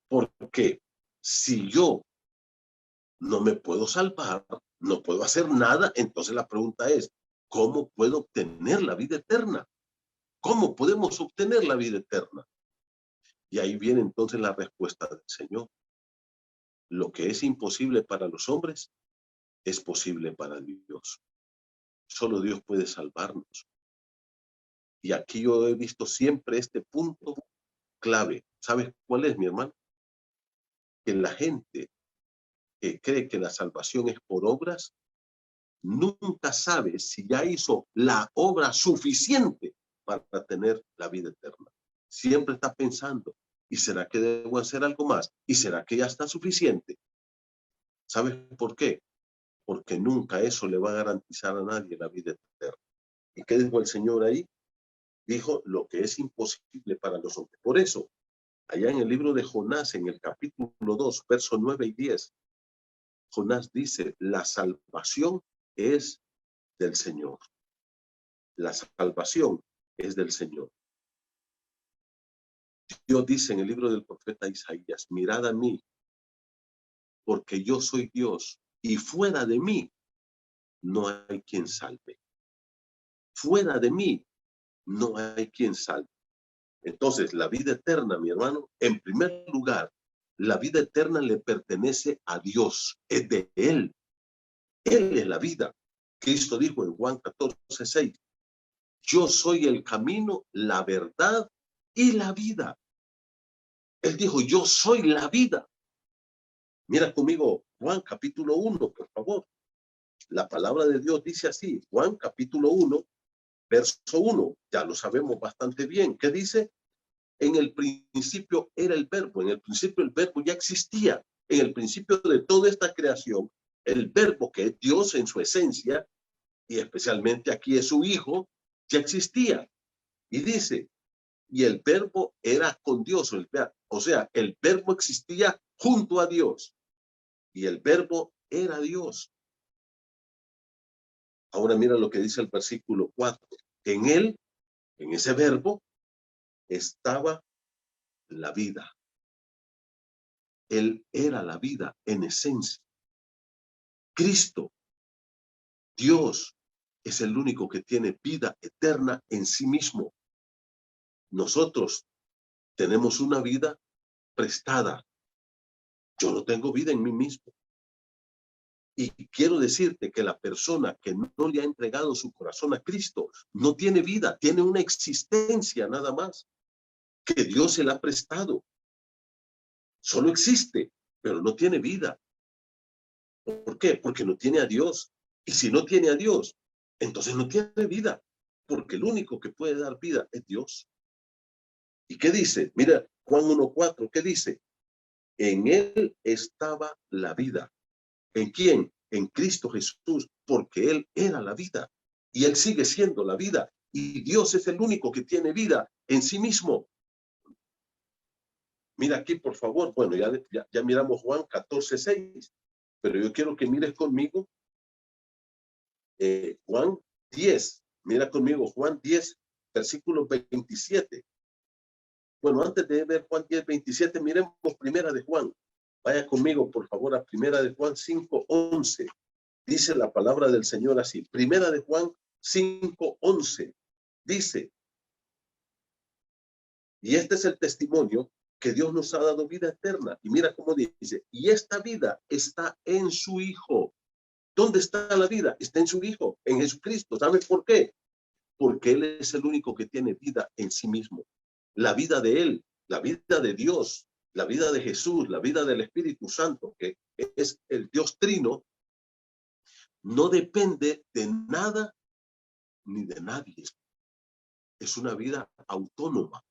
Porque si yo no me puedo salvar, no puedo hacer nada, entonces la pregunta es, ¿cómo puedo obtener la vida eterna? ¿Cómo podemos obtener la vida eterna? Y ahí viene entonces la respuesta del Señor. Lo que es imposible para los hombres es posible para Dios. Solo Dios puede salvarnos. Y aquí yo he visto siempre este punto clave. ¿Sabes cuál es, mi hermano? Que la gente que cree que la salvación es por obras, nunca sabe si ya hizo la obra suficiente para tener la vida eterna. Siempre está pensando, ¿y será que debo hacer algo más? ¿Y será que ya está suficiente? ¿Sabes por qué? Porque nunca eso le va a garantizar a nadie la vida eterna. ¿Y qué dijo el Señor ahí? Dijo lo que es imposible para los hombres. Por eso, allá en el libro de Jonás, en el capítulo 2, versos 9 y 10, Jonás dice, la salvación es del Señor. La salvación es del Señor. Dios dice en el libro del profeta Isaías, mirad a mí, porque yo soy Dios, y fuera de mí no hay quien salve. Fuera de mí no hay quien salve. Entonces, la vida eterna, mi hermano, en primer lugar, la vida eterna le pertenece a Dios, es de Él. Él es la vida. Cristo dijo en Juan 14:6, yo soy el camino, la verdad y la vida. Él dijo, yo soy la vida. Mira conmigo Juan capítulo 1, por favor. La palabra de Dios dice así, Juan capítulo 1, verso 1. Ya lo sabemos bastante bien. ¿Qué dice? En el principio era el verbo. En el principio el verbo ya existía. En el principio de toda esta creación, el verbo que es Dios en su esencia, y especialmente aquí es su Hijo, ya existía. Y dice, y el verbo era con Dios. O sea, el verbo existía junto a Dios. Y el verbo era Dios. Ahora mira lo que dice el versículo 4. En él, en ese verbo, estaba la vida. Él era la vida en esencia. Cristo, Dios, es el único que tiene vida eterna en sí mismo. Nosotros tenemos una vida prestada. Yo no tengo vida en mí mismo. Y quiero decirte que la persona que no le ha entregado su corazón a Cristo no tiene vida, tiene una existencia nada más, que Dios se la ha prestado. Solo existe, pero no tiene vida. ¿Por qué? Porque no tiene a Dios. Y si no tiene a Dios, entonces no tiene vida, porque el único que puede dar vida es Dios. ¿Y qué dice? Mira, Juan 1:4, ¿qué dice? En él estaba la vida. ¿En quién? En Cristo Jesús, porque él era la vida. Y él sigue siendo la vida. Y Dios es el único que tiene vida en sí mismo. Mira aquí, por favor. Bueno, ya miramos Juan 14:6. Pero yo quiero que mires conmigo Juan 10. Mira conmigo Juan 10, versículo 27. Bueno, antes de ver Juan 10:27, miremos primera de Juan. Vaya conmigo, por favor, a primera de Juan 5:11. Dice la palabra del Señor así. Primera de Juan 5:11. Dice, y este es el testimonio que Dios nos ha dado vida eterna. Y mira cómo dice, y esta vida está en su Hijo. ¿Dónde está la vida? Está en su Hijo, en Jesucristo. ¿Sabes por qué? Porque Él es el único que tiene vida en sí mismo. La vida de Él, la vida de Dios, la vida de Jesús, la vida del Espíritu Santo, que es el Dios Trino, no depende de nada ni de nadie. Es una vida autónoma,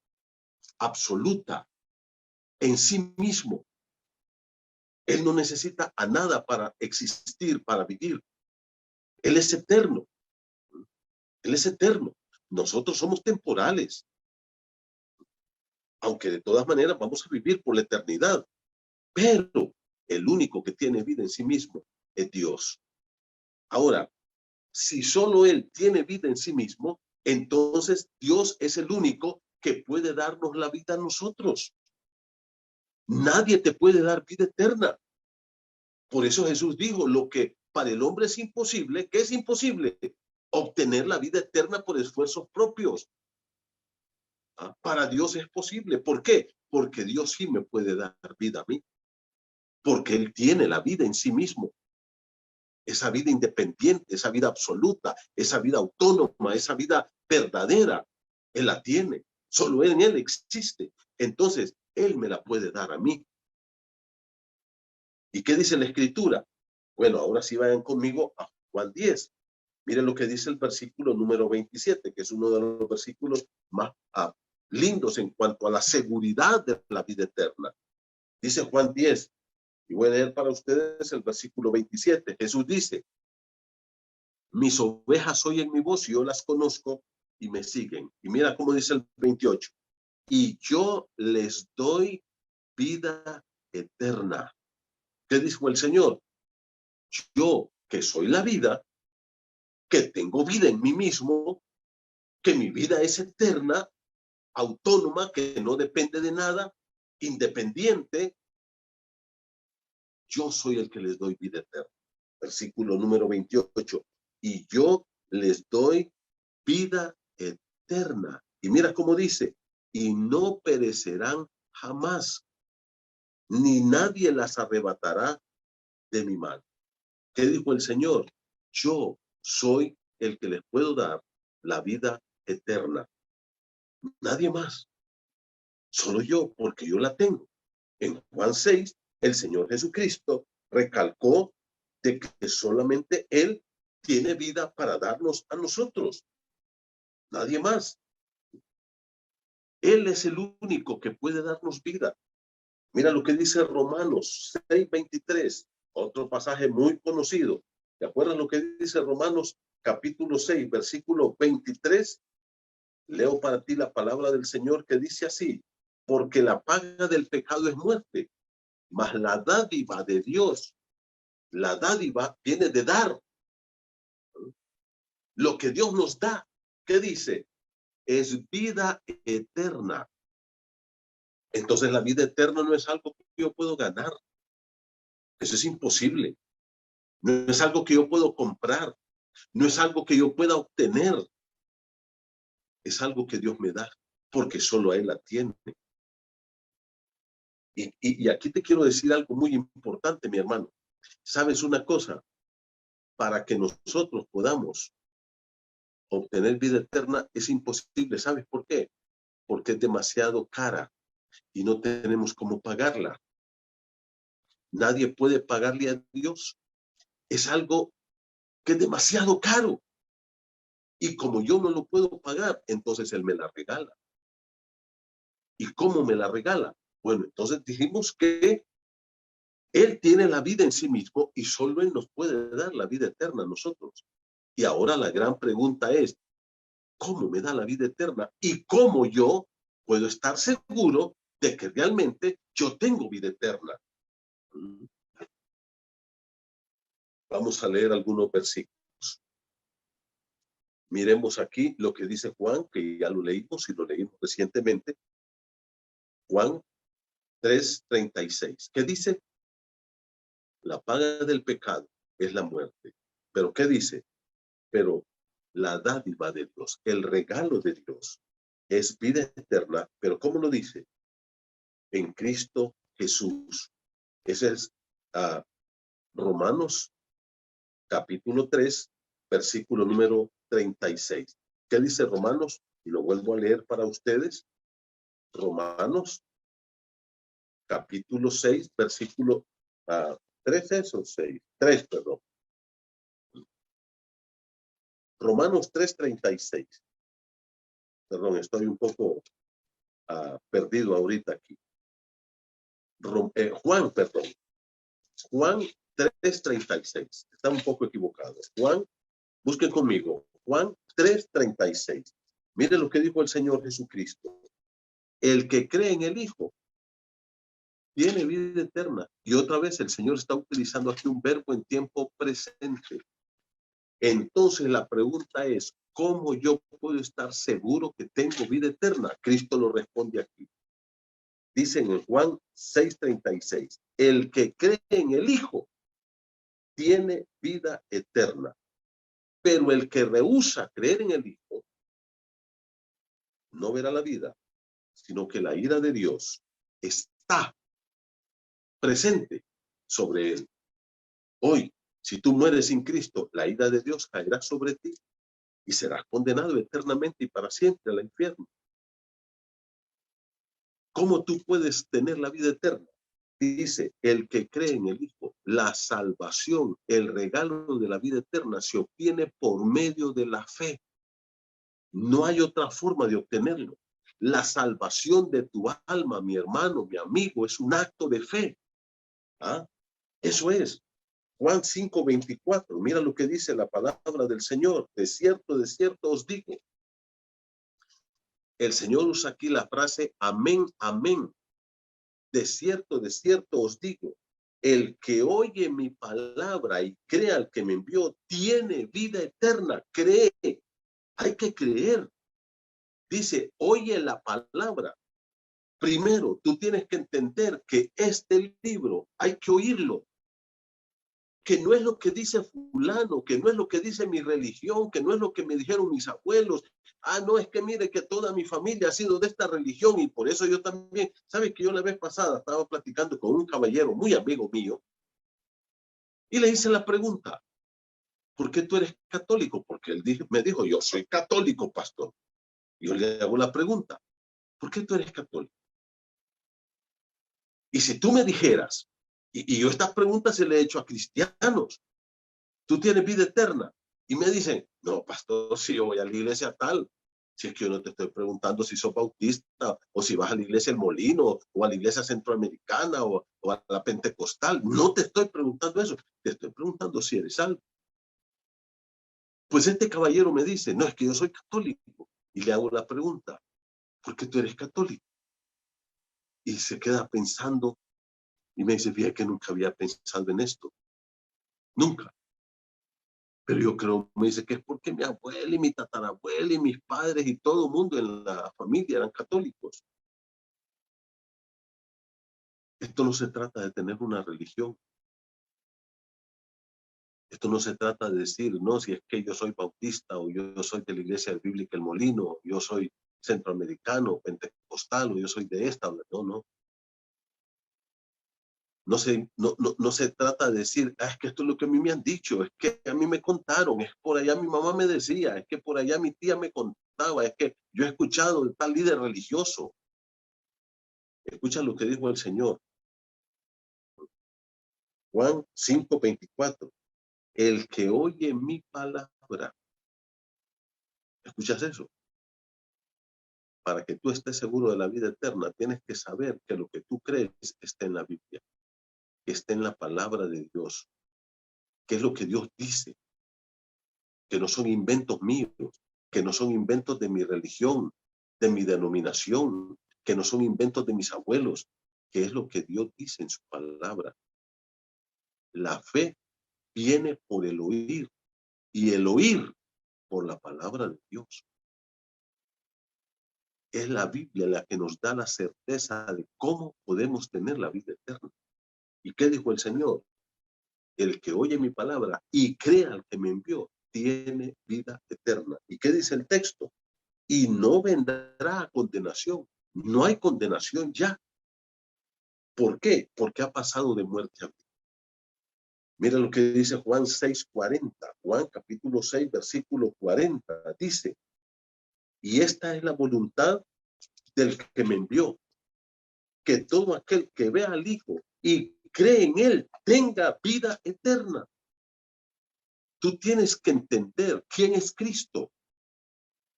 absoluta, en sí mismo. Él no necesita a nada para existir, para vivir. Él es eterno. Él es eterno. Nosotros somos temporales. Aunque de todas maneras vamos a vivir por la eternidad. Pero el único que tiene vida en sí mismo es Dios. Ahora, si solo Él tiene vida en sí mismo, entonces Dios es el único que puede darnos la vida a nosotros. Nadie te puede dar vida eterna. Por eso Jesús dijo, lo que para el hombre es imposible, ¿qué es imposible? Obtener la vida eterna por esfuerzos propios. Para Dios es posible. ¿Por qué? Porque Dios sí me puede dar vida a mí. Porque Él tiene la vida en sí mismo. Esa vida independiente, esa vida absoluta, esa vida autónoma, esa vida verdadera, Él la tiene. Solo en Él existe. Entonces, Él me la puede dar a mí. ¿Y qué dice la Escritura? Bueno, ahora sí vayan conmigo a Juan 10. Miren lo que dice el versículo número 27, que es uno de los versículos más lindos en cuanto a la seguridad de la vida eterna. Dice Juan 10, y voy a leer para ustedes el versículo 27. Jesús dice, mis ovejas oyen mi voz y yo las conozco y me siguen. Y mira cómo dice el 28. Y yo les doy vida eterna. ¿Qué dijo el Señor? Yo, que soy la vida, que tengo vida en mí mismo, que mi vida es eterna, autónoma, que no depende de nada, independiente. Yo soy el que les doy vida eterna. Versículo número 28. Y yo les doy vida eterna. Y mira cómo dice, y no perecerán jamás, ni nadie las arrebatará de mi mano. ¿Qué dijo el Señor? Yo soy el que les puedo dar la vida eterna. Nadie más. Solo yo, porque yo la tengo. En Juan 6, el Señor Jesucristo recalcó de que solamente Él tiene vida para darnos a nosotros. Nadie más. Él es el único que puede darnos vida. Mira lo que dice Romanos 6:23, otro pasaje muy conocido. ¿Te acuerdas lo que dice Romanos capítulo 6, versículo 23? Leo para ti la palabra del Señor que dice así, porque la paga del pecado es muerte, mas la dádiva de Dios, la dádiva viene de dar. Lo que Dios nos da, ¿qué dice? Es vida eterna. Entonces la vida eterna no es algo que yo puedo ganar. Eso es imposible. No es algo que yo puedo comprar. No es algo que yo pueda obtener. Es algo que Dios me da, porque solo Él la tiene. Y aquí te quiero decir algo muy importante, mi hermano. ¿Sabes una cosa? Para que nosotros podamos obtener vida eterna es imposible. ¿Sabes por qué? Porque es demasiado cara y no tenemos cómo pagarla. Nadie puede pagarle a Dios. Es algo que es demasiado caro. Y como yo no lo puedo pagar, entonces Él me la regala. ¿Y cómo me la regala? Bueno, entonces dijimos que Él tiene la vida en sí mismo y solo Él nos puede dar la vida eterna a nosotros. Y ahora la gran pregunta es, ¿cómo me da la vida eterna? ¿Y cómo yo puedo estar seguro de que realmente yo tengo vida eterna? Vamos a leer algunos versículos. Miremos aquí lo que dice Juan, que ya lo leímos y lo leímos recientemente. Juan 3:36. ¿Qué dice? La paga del pecado es la muerte. ¿Pero qué dice? Pero la dádiva de Dios, el regalo de Dios, es vida eterna. ¿Pero cómo lo dice? En Cristo Jesús. Ese es Romanos capítulo 3, versículo número 36. ¿Qué dice Romanos? Y lo vuelvo a leer para ustedes. Romanos capítulo 6, versículo 13 o 6, 3, perdón. Romanos 3:36. Perdón, estoy un poco perdido ahorita aquí. Juan, perdón. Juan 3:36. Está un poco equivocado. Juan, busquen conmigo. Juan 3:36. Mire lo que dijo el Señor Jesucristo. El que cree en el Hijo tiene vida eterna. Y otra vez el Señor está utilizando aquí un verbo en tiempo presente. Entonces la pregunta es, ¿cómo yo puedo estar seguro que tengo vida eterna? Cristo lo responde aquí. Dice en Juan 6:36, el que cree en el Hijo tiene vida eterna, pero el que rehúsa creer en el Hijo no verá la vida, sino que la ira de Dios está presente sobre él. Hoy, si tú mueres sin Cristo, la ira de Dios caerá sobre ti y serás condenado eternamente y para siempre al infierno. ¿Cómo tú puedes tener la vida eterna? Dice, el que cree en el Hijo, la salvación, el regalo de la vida eterna se obtiene por medio de la fe. No hay otra forma de obtenerlo. La salvación de tu alma, mi hermano, mi amigo, es un acto de fe. Eso es. Juan 5:24. Mira lo que dice la palabra del Señor. De cierto os digo. El Señor usa aquí la frase amén, amén. De cierto os digo. El que oye mi palabra y crea al que me envió, tiene vida eterna. Cree, hay que creer. Dice, oye la palabra. Primero, tú tienes que entender que este libro hay que oírlo. Que no es lo que dice fulano, que no es lo que dice mi religión, que no es lo que me dijeron mis abuelos. Ah, no, es que mire que toda mi familia ha sido de esta religión y por eso yo también. ¿Sabes que yo la vez pasada estaba platicando con un caballero muy amigo mío y le hice la pregunta, ¿por qué tú eres católico? Porque él me dijo, yo soy católico, pastor. Y yo le hago la pregunta, ¿por qué tú eres católico? Y si tú me dijeras, y yo estas preguntas se le he hecho a cristianos, tú tienes vida eterna. Y me dicen, no, pastor, si yo voy a la iglesia tal, si es que yo no te estoy preguntando si sos bautista o si vas a la iglesia El Molino o a la iglesia centroamericana o a la pentecostal. No te estoy preguntando eso, te estoy preguntando si eres salvo. Pues este caballero me dice, no, es que yo soy católico. Y le hago la pregunta, ¿por qué tú eres católico? Y se queda pensando y me dice, fíjate que nunca había pensado en esto. Nunca. Pero yo creo, me dice que es porque mi abuela y mi tatarabuela y mis padres y todo el mundo en la familia eran católicos. Esto no se trata de tener una religión. Esto no se trata de decir, no, si es que yo soy bautista o yo soy de la iglesia bíblica El Molino, yo soy centroamericano, pentecostal o yo soy de esta. No, no. No se trata de decir, ah, es que esto es lo que a mí me han dicho, es que a mí me contaron, es por allá mi mamá me decía, es que por allá mi tía me contaba, es que yo he escuchado de tal líder religioso. Escucha lo que dijo el Señor. Juan 5:24. El que oye mi palabra. ¿Escuchas eso? Para que tú estés seguro de la vida eterna, tienes que saber que lo que tú crees está en la Biblia, que está en la palabra de Dios, que es lo que Dios dice, que no son inventos míos, que no son inventos de mi religión, de mi denominación, que no son inventos de mis abuelos, que es lo que Dios dice en su palabra. La fe viene por el oír y el oír por la palabra de Dios. Es la Biblia la que nos da la certeza de cómo podemos tener la vida eterna. ¿Y qué dijo el Señor? El que oye mi palabra y crea al que me envió, tiene vida eterna. ¿Y qué dice el texto? Y no vendrá a condenación. No hay condenación ya. ¿Por qué? Porque ha pasado de muerte a vida. Mira lo que dice Juan 6:40. Juan capítulo 6, versículo 40. Dice, y esta es la voluntad del que me envió, que todo aquel que vea al Hijo y cree en Él tenga vida eterna. Tú tienes que entender quién es Cristo,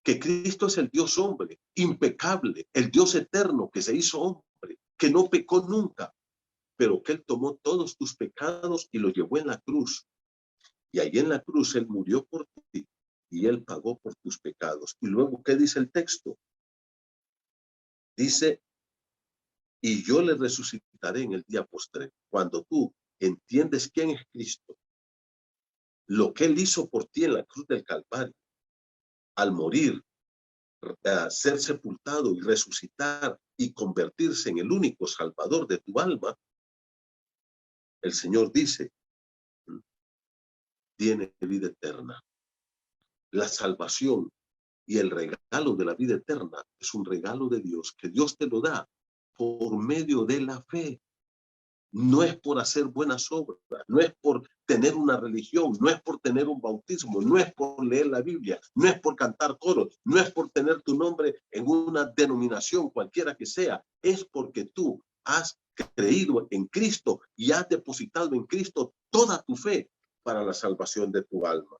que Cristo es el Dios hombre, impecable, el Dios eterno que se hizo hombre, que no pecó nunca, pero que Él tomó todos tus pecados y los llevó en la cruz. Y ahí en la cruz Él murió por ti y Él pagó por tus pecados. Y luego, ¿qué dice el texto? Dice, y yo le resucitaré en el día postrero. Cuando tú entiendes quién es Cristo, lo que Él hizo por ti en la cruz del Calvario, al morir, ser sepultado y resucitar y convertirse en el único salvador de tu alma, el Señor dice, tiene vida eterna. La salvación y el regalo de la vida eterna es un regalo de Dios, que Dios te lo da por medio de la fe. No es por hacer buenas obras, no es por tener una religión, no es por tener un bautismo, no es por leer la Biblia, no es por cantar coros, no es por tener tu nombre en una denominación cualquiera que sea, es porque tú has creído en Cristo y has depositado en Cristo toda tu fe para la salvación de tu alma.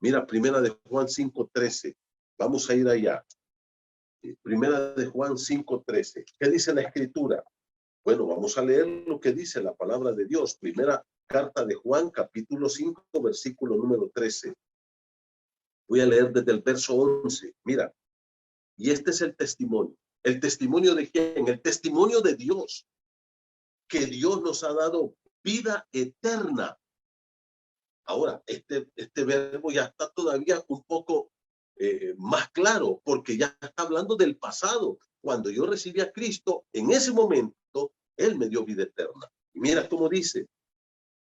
Mira, primera de Juan 5:13. Vamos a ir allá. Primera de Juan 5:13. ¿Qué dice la Escritura? Bueno, vamos a leer lo que dice la palabra de Dios. Primera carta de Juan, capítulo 5, versículo número 13. Voy a leer desde el verso 11. Mira, y este es el testimonio. ¿El testimonio de quién? El testimonio de Dios, que Dios nos ha dado vida eterna. Ahora, este verbo ya está todavía un poco más claro, porque ya está hablando del pasado. Cuando yo recibí a Cristo, en ese momento, Él me dio vida eterna. Y mira cómo dice,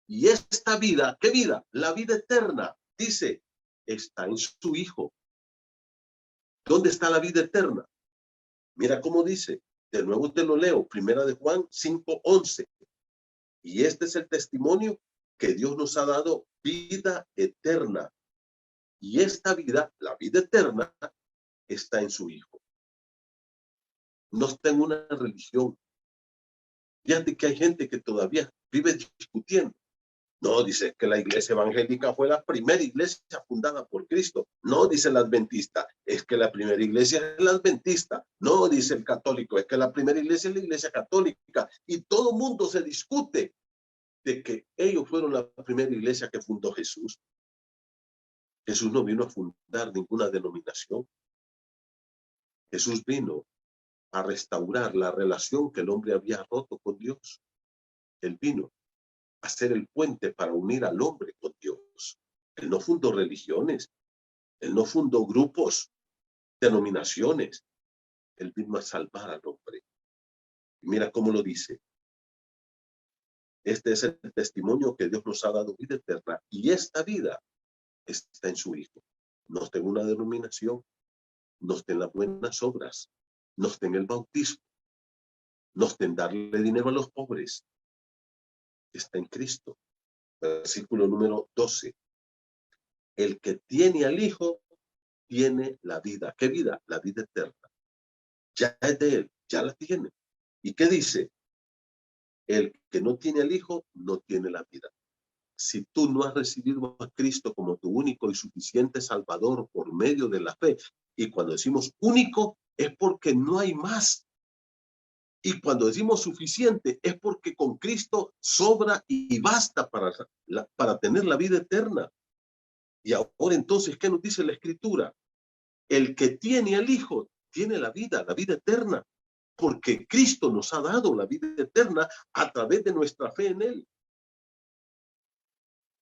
y esta vida, ¿qué vida? La vida eterna, dice, está en su Hijo. ¿Dónde está la vida eterna? Mira cómo dice, de nuevo te lo leo, primera de Juan 5:11. Y este es el testimonio que Dios nos ha dado, vida eterna. Y esta vida, la vida eterna, está en su Hijo. No está en una religión. Fíjate que hay gente que todavía vive discutiendo. No, dice que la iglesia evangélica fue la primera iglesia fundada por Cristo. No, dice el adventista, es que la primera iglesia es la adventista. No, dice el católico, es que la primera iglesia es la iglesia católica. Y todo mundo se discute de que ellos fueron la primera iglesia que fundó Jesús. Jesús no vino a fundar ninguna denominación. Jesús vino a restaurar la relación que el hombre había roto con Dios. Él vino a ser el puente para unir al hombre con Dios. Él no fundó religiones, él no fundó grupos, denominaciones. Él vino a salvar al hombre. Y mira cómo lo dice. Este es el testimonio que Dios nos ha dado, vida eterna. Y esta vida está en su Hijo. No está en una denominación, no está en las buenas obras, no está en el bautismo, no está en darle dinero a los pobres. Está en Cristo. Versículo número 12. El que tiene al Hijo tiene la vida. ¿Qué vida? La vida eterna. Ya es de Él, ya la tiene. ¿Y qué dice? El que no tiene al Hijo no tiene la vida. Si tú no has recibido a Cristo como tu único y suficiente Salvador por medio de la fe, y cuando decimos único es porque no hay más. Y cuando decimos suficiente es porque con Cristo sobra y basta para tener la vida eterna. Y ahora entonces, ¿qué nos dice la Escritura? El que tiene al Hijo tiene la vida eterna, porque Cristo nos ha dado la vida eterna a través de nuestra fe en Él.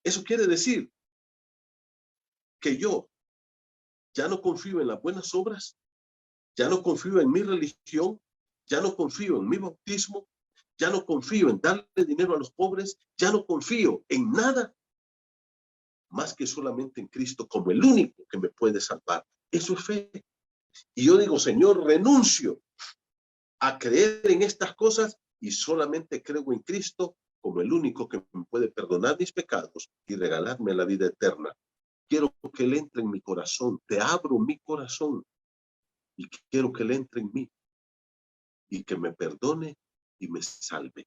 Eso quiere decir que yo ya no confío en las buenas obras, ya no confío en mi religión, ya no confío en mi bautismo, ya no confío en darle dinero a los pobres, ya no confío en nada más que solamente en Cristo como el único que me puede salvar. Eso es fe. Y yo digo, Señor, renuncio a creer en estas cosas y solamente creo en Cristo como el único que me puede perdonar mis pecados y regalarme la vida eterna. Quiero que Él entre en mi corazón. Te abro mi corazón y quiero que Él entre en mí y que me perdone y me salve.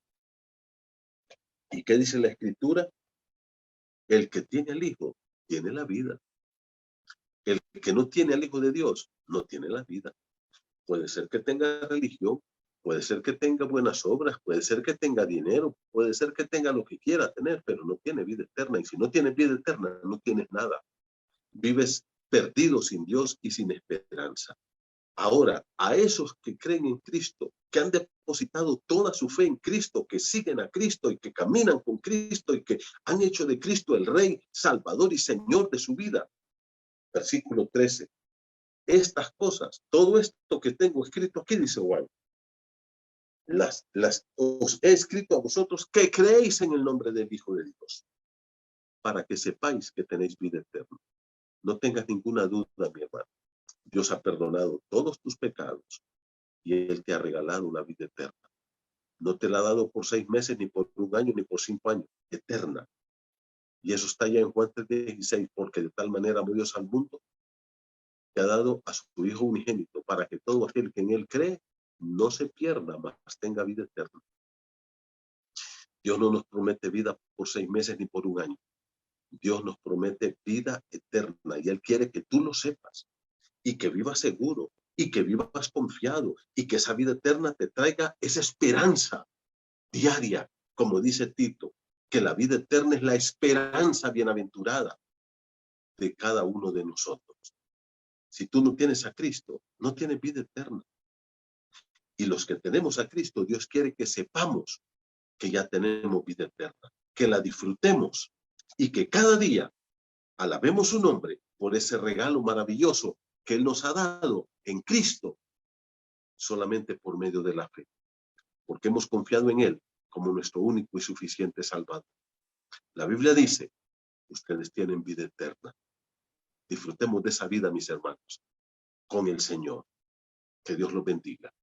¿Y qué dice la Escritura? El que tiene al Hijo tiene la vida. El que no tiene al Hijo de Dios no tiene la vida. Puede ser que tenga religión, puede ser que tenga buenas obras, puede ser que tenga dinero, puede ser que tenga lo que quiera tener, pero no tiene vida eterna. Y si no tienes vida eterna, no tienes nada. Vives perdido sin Dios y sin esperanza. Ahora, a esos que creen en Cristo, que han depositado toda su fe en Cristo, que siguen a Cristo y que caminan con Cristo y que han hecho de Cristo el Rey, Salvador y Señor de su vida. Versículo 13. Estas cosas, todo esto que tengo escrito aquí, dice Juan, os he escrito a vosotros que creéis en el nombre del Hijo de Dios, para que sepáis que tenéis vida eterna. No tengas ninguna duda, mi hermano. Dios ha perdonado todos tus pecados y Él te ha regalado una vida eterna. No te la ha dado por 6 meses, ni por 1 año, ni por 5 años. Eterna. Y eso está ya en Juan 3:16, porque de tal manera amó Dios al mundo que ha dado a su Hijo unigénito, para que todo aquel que en Él cree no se pierda, mas tenga vida eterna. Dios no nos promete vida por 6 meses ni por 1 año. Dios nos promete vida eterna y Él quiere que tú lo sepas y que vivas seguro y que vivas confiado y que esa vida eterna te traiga esa esperanza diaria, como dice Tito, que la vida eterna es la esperanza bienaventurada de cada uno de nosotros. Si tú no tienes a Cristo, no tienes vida eterna. Y los que tenemos a Cristo, Dios quiere que sepamos que ya tenemos vida eterna, que la disfrutemos y que cada día alabemos su nombre por ese regalo maravilloso que Él nos ha dado en Cristo, solamente por medio de la fe, porque hemos confiado en Él como nuestro único y suficiente Salvador. La Biblia dice, ustedes tienen vida eterna. Disfrutemos de esa vida, mis hermanos, con el Señor. Que Dios los bendiga.